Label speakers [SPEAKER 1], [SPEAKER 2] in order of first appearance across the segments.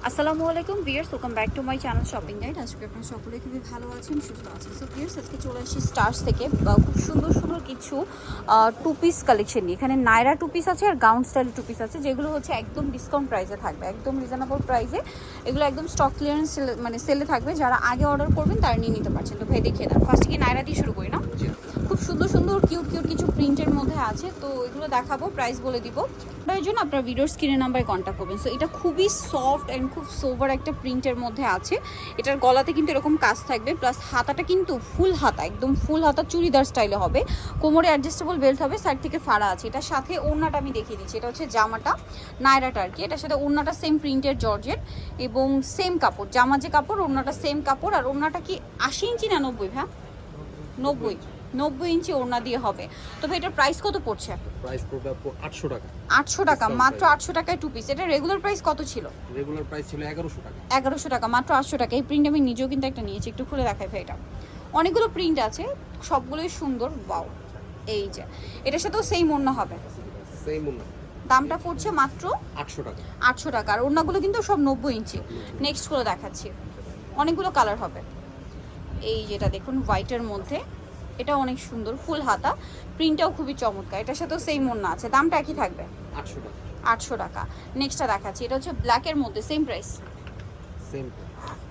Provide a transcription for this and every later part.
[SPEAKER 1] আসসালামু আলাইকুম viewers, welcome back to my channel shopping guide. আজকে আপনারা সকলে খুবই ভালো আছেন, সুস্থ আছেন। সো ভিউয়ার্স, আজকে চলে আসি স্টার্স থেকে খুব সুন্দর সুন্দর কিছু টু পিস কালেকশন নিয়ে। এখানে নায়রা টু পিস আছে আর গাউন স্টাইল টু পিস আছে, যেগুলো হচ্ছে একদম ডিসকাউন্ট প্রাইসে থাকবে, একদম রিজনেবল প্রাইসে। এগুলো একদম স্টক ক্লিয়ারেন্স মানে সেলে থাকবে। যারা আগে অর্ডার করবেন তারা নিয়ে নিতে পারছেন। তো ভাই দেখিয়ে দেন, ফার্স্ট কি নায়রা দিয়ে শুরু করি না? খুব সুন্দর সুন্দর কিউট কিউট কিছু প্রিন্টের মধ্যে আছে, তো এগুলো দেখাবো, প্রাইস বলে দিব। এর জন্য আপনার ভিডিওর স্ক্রিনের নাম্বারে কন্ট্যাক্ট করবেন। সো এটা খুবই সফট অ্যান্ড খুব সোভার একটা প্রিন্টের মধ্যে আছে। এটার গলাতে কিন্তু এরকম কাজ থাকবে, প্লাস হাতাটা কিন্তু ফুল হাতা, একদম ফুল হাতা চুড়িদার স্টাইলে হবে। কোমরে অ্যাডজাস্টেবল বেল্ট হবে, সাইড থেকে ফাড়া আছে। এটার সাথে ওড়নাটা আমি দেখিয়ে দিচ্ছি। এটা হচ্ছে জামাটা, নায়রাটা আর কি। এটার সাথে ওড়নাটা সেম প্রিন্টের জর্জেট এবং সেম কাপড়। জামা যে কাপড়, ওড়নাটা সেম কাপড়। আর ওড়নাটা কি 80 ইঞ্চি না 90? হ্যাঁ 90 ইঞ্চি ওড়না দিয়ে হবে। তবে এটার প্রাইস কত পড়ছে?
[SPEAKER 2] প্রাইস পড়বে 800 টাকা।
[SPEAKER 1] 800 টাকা, মাত্র 800 টাকায় টু পিস। এটা রেগুলার প্রাইস কত ছিল?
[SPEAKER 2] রেগুলার প্রাইস ছিল 1100 টাকা।
[SPEAKER 1] 1100 টাকা, মাত্র 800 টাকা। এই প্রিন্ট আমি নিজেও কিন্তু একটা নিয়েছি, একটু খুলে দেখাই ভাই। এটা অনেকগুলো প্রিন্ট আছে, সবগুলোই সুন্দর। ওয়াও, এই যে এটার সাথেও সেম ওড়না হবে,
[SPEAKER 2] সেম ওড়না।
[SPEAKER 1] দামটা পড়ছে মাত্র
[SPEAKER 2] 800 টাকা।
[SPEAKER 1] 800 টাকা। আর ওড়নাগুলো কিন্তু সব 90 ইঞ্চি। নেক্সট গুলো দেখাচ্ছি, অনেকগুলো কালার হবে। এই যেটা দেখুন হোয়াইটের মধ্যে, এটা অনেক সুন্দর, ফুল হাতা, প্রিন্টটাও খুবই চমৎকার। এটার সাথেও সেম ওড়না আছে, দামটা একই থাকবে
[SPEAKER 2] 800 টাকা।
[SPEAKER 1] 800 টাকা। নেক্সটটা দেখাচ্ছি, এটা হচ্ছে ব্ল্যাকের মধ্যে, সেম প্রাইস।
[SPEAKER 2] সেম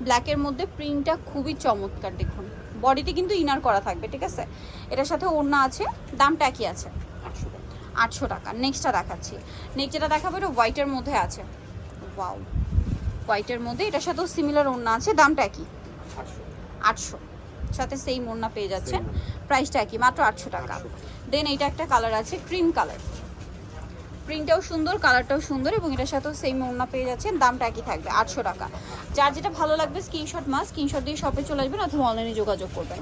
[SPEAKER 1] ব্ল্যাকের মধ্যে প্রিন্টটা খুবই চমৎকার, দেখুন বডিতে কিন্তু ইনার করা থাকবে, ঠিক আছে। এটার সাথে ওড়না আছে, দামটা একই আছে
[SPEAKER 2] 800 টাকা।
[SPEAKER 1] 800 টাকা। নেক্সটটা দেখাচ্ছি, নেক্সট যেটা দেখাবো এটা হোয়াইটের মধ্যে আছে। ওয়াও, হোয়াইটের মধ্যে এটার সাথেও সিমিলার ওড়না আছে, দামটা একই
[SPEAKER 2] 800।
[SPEAKER 1] 800, সাথে সেম ওড়না পেয়ে যাচ্ছেন, প্রাইসটা একই, মাত্র 800 টাকা। দেন এইটা একটা কালার আছে, ক্রিম কালার, প্রিন্টটাও সুন্দর, কালারটাও সুন্দর এবং এটার সাথেও সেম ওড়না পেয়ে যাচ্ছেন, দামটা একই থাকবে 800 টাকা। যার যেটা ভালো লাগবে স্ক্রিনশট দিয়ে শপে চলে আসবেন অথবা অনলাইনে যোগাযোগ করবেন।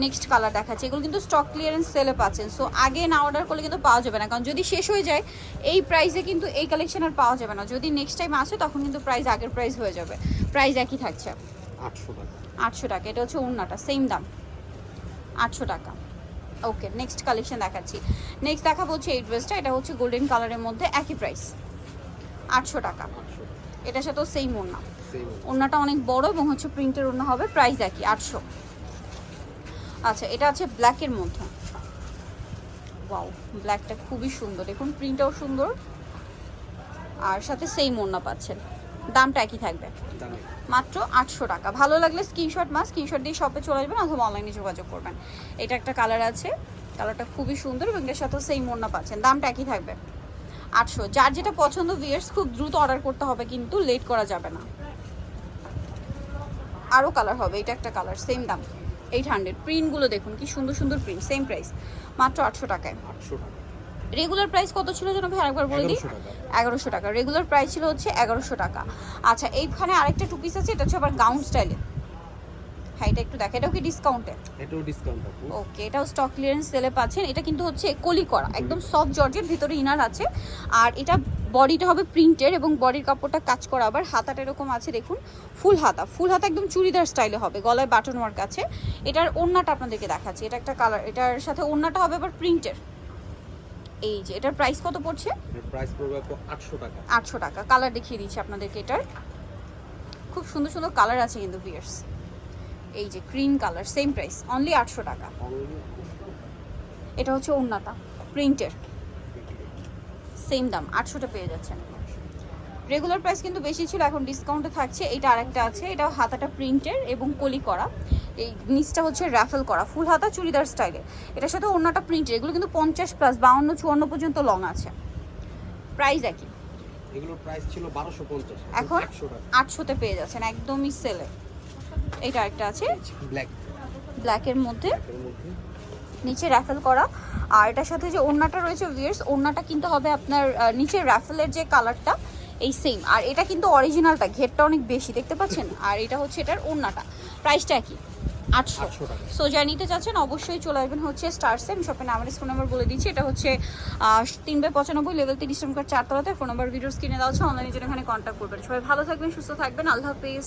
[SPEAKER 1] নেক্সট কালার দেখাচ্ছে, এগুলো কিন্তু স্টক ক্লিয়ারেন্স সেলে পাচ্ছেন। সো আগে না অর্ডার করলে কিন্তু পাওয়া যাবে না, কারণ যদি শেষ হয়ে যায় এই প্রাইসে কিন্তু এই কালেকশন আর পাওয়া যাবে না। যদি নেক্সট টাইম আসে তখন কিন্তু প্রাইস আগের প্রাইস হয়ে যাবে। প্রাইস একই থাকছে
[SPEAKER 2] 800 টাকা।
[SPEAKER 1] 800 টাকা। এটা হচ্ছে ওড়নাটা, সেম দাম 800 টাকা। ওকে, নেক্সট কালেকশন দেখাচ্ছি। নেক্সট দেখাবো হচ্ছে এই ড্রেসটা, এটা হচ্ছে গোল্ডেন কালারের মধ্যে, একই প্রাইস 800 টাকা। এটার সাথেও সেম ওড়না, ওড়নাটা অনেক বড় এবং হচ্ছে প্রিন্টের ওড়না হবে, প্রাইস একই 800। আচ্ছা, এটা আছে ব্ল্যাকের মধ্যে। ওয়াও, ব্ল্যাকটা খুবই সুন্দর, দেখুন প্রিন্টটাও সুন্দর আর সাথে সেম ওড়না পাচ্ছেন, দামটা একই থাকবে মাত্র 800 টাকা। ভালো লাগলে স্ক্রিনশট দিয়ে শপে চলে আসবেন অথবা অনলাইনে যোগাযোগ করবেন। এটা একটা কালার আছে, কালারটা খুবই সুন্দর এবং এর সাথেও সেম ওড়না পাচ্ছেন, দামটা একই থাকবে 800। যার যেটা পছন্দ ভিউয়ার্স খুব দ্রুত অর্ডার করতে হবে, কিন্তু লেট করা যাবে না। আরও কালার হবে, এটা একটা কালার, সেম দাম 800। প্রিন্টগুলো দেখুন কি সুন্দর সুন্দর প্রিন্ট, সেম প্রাইস মাত্র 800 টাকায়।
[SPEAKER 2] 800 টাকা।
[SPEAKER 1] রেগুলার প্রাইস কত ছিল যেন ভাই আরেকবার বলে দিই? 1100 টাকা। রেগুলার প্রাইস ছিল হচ্ছে 1100 টাকা। আচ্ছা, এইখানে আরেকটা টু পিস আছে, এটা হচ্ছে আবার গাউন স্টাইলে। হ্যাঁ, এটা একটু দেখে, এটাও কি ডিসকাউন্টে?
[SPEAKER 2] এটাও ডিসকাউন্ট আছে।
[SPEAKER 1] ওকে, এটাও স্টক ক্লিয়ারেন্স সেলে পাচ্ছেন। এটা কিন্তু হচ্ছে কলি করা, একদম সফট জর্জের, ভিতরে ইনার আছে। আর এটা বডিটা হবে প্রিন্টের এবং বডির কাপড়টা কাজ করা। আবার হাতাটা এরকম আছে, দেখুন ফুল হাতা, ফুল হাতা একদম চুড়িদার স্টাইলে হবে, গলায় বাটন ওয়ার্ক আছে। এটার ওড়নাটা আপনাদেরকে দেখাচ্ছি, এটা একটা কালার, এটার সাথে ওড়নাটা হবে আবার প্রিন্টের। এই যে এটার প্রাইস কত পড়ছে?
[SPEAKER 2] এর প্রাইস পড়বে 800 টাকা।
[SPEAKER 1] 800 টাকা। কালার দেখিয়ে দিচ্ছি আপনাদেরকে, এটার খুব সুন্দর সুন্দর কালার আছে কিন্তু ভিউয়ার্স। এই যে green colour, same price only 800 টাকা। এটা হচ্ছে ওড়নাটা প্রিন্টের, সেম দাম 800টা পেয়ে যাচ্ছেন। রেগুলার প্রাইস কিন্তু বেশি ছিল, এখন ডিসকাউন্টে থাকছে। এটা আরেকটা আছে, এটাও হাতাটা প্রিন্টের এবং কলি করা, এই নিচটা হচ্ছে র্যাফেল করা, ফুল হাতা চুড়িদার স্টাইলে। এটার সাথে ওড়নাটা প্রিন্টের। এগুলো কিন্তু 50 প্লাস 52 54 পর্যন্ত লং আছে, প্রাইস একই।
[SPEAKER 2] এগুলোর প্রাইস ছিল 1250,
[SPEAKER 1] এখন
[SPEAKER 2] 800 টাকা।
[SPEAKER 1] 800তে পেয়ে যাচ্ছেন, একদমই সেলে। এটা একটা আছে ব্ল্যাকের মধ্যে, নিচে র্যাফেল করা। আর এটার সাথে যে ওড়নাটা রয়েছে ভিউয়ার্স, ওড়নাটা কিন্তু হবে আপনার নিচে র্যাফেলের যে কালারটা এই সেম। আর এটা কিন্তু অরিজিনালটা, ঘেরটা অনেক বেশি দেখতে পাচ্ছেন। আর এটা হচ্ছে এটার ওড়নাটা, প্রাইসটা কি 800 টাকা। সো যা নিতে চাচ্ছেন অবশ্যই চলে আসবেন হচ্ছে স্টারসে। আমি শপের নাম ফোন নাম্বার বলে দিচ্ছি, এটা হচ্ছে 3/95 লেভেল 30 নম্বর 4 তলাতে। ফোন নাম্বার ভিডিওস কিনে দেওয়া হচ্ছে, অনলাইনে জন্য এখানে কন্ট্যাক্ট করবেন। সবাই ভালো থাকবেন, সুস্থ থাকবেন, আল্লাহ হাফেজ।